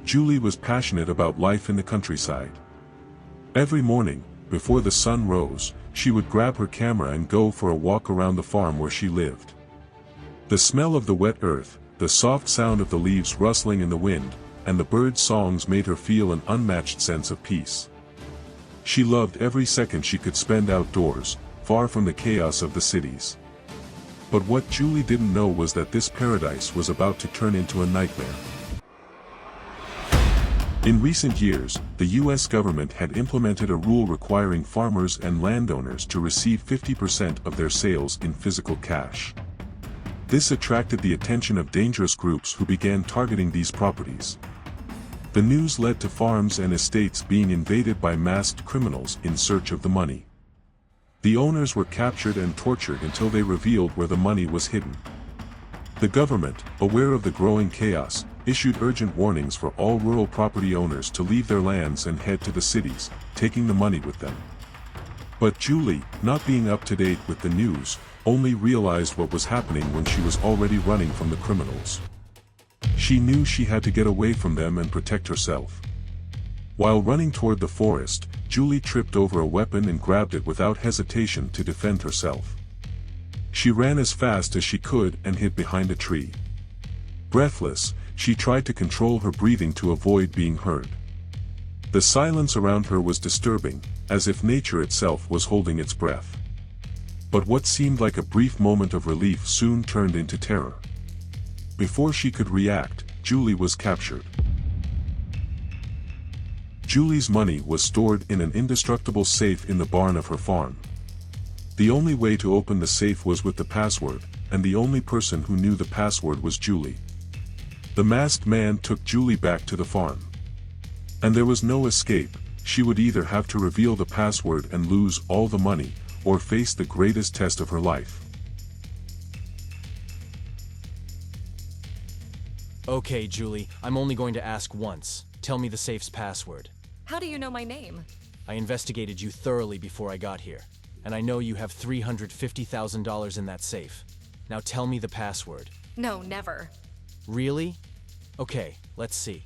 Julie was passionate about life in the countryside. Every morning, before the sun rose, she would grab her camera and go for a walk around the farm where she lived. The smell of the wet earth, the soft sound of the leaves rustling in the wind, and the birds' songs made her feel an unmatched sense of peace. She loved every second she could spend outdoors, far from the chaos of the cities. But what Julie didn't know was that this paradise was about to turn into a nightmare. In recent years, the U.S. government had implemented a rule requiring farmers and landowners to receive 50% of their sales in physical cash. This attracted the attention of dangerous groups who began targeting these properties. The news led to farms and estates being invaded by masked criminals in search of the money. The owners were captured and tortured until they revealed where the money was hidden. The government, aware of the growing chaos, issued urgent warnings for all rural property owners to leave their lands and head to the cities, taking the money with them. But Julie, not being up to date with the news, only realized what was happening when she was already running from the criminals. She knew she had to get away from them and protect herself. While running toward the forest, Julie tripped over a weapon and grabbed it without hesitation to defend herself. She ran as fast as she could and hid behind a tree. Breathless, she tried to control her breathing to avoid being heard. The silence around her was disturbing, as if nature itself was holding its breath. But what seemed like a brief moment of relief soon turned into terror. Before she could react, Julie was captured. Julie's money was stored in an indestructible safe in the barn of her farm. The only way to open the safe was with the password, and the only person who knew the password was Julie. The masked man took Julie back to the farm. And there was no escape. She would either have to reveal the password and lose all the money, or face the greatest test of her life. Okay, Julie, I'm only going to ask once. Tell me the safe's password. How do you know my name? I investigated you thoroughly before I got here, and I know you have $350,000 in that safe. Now tell me the password. No, never. Really? Okay, let's see.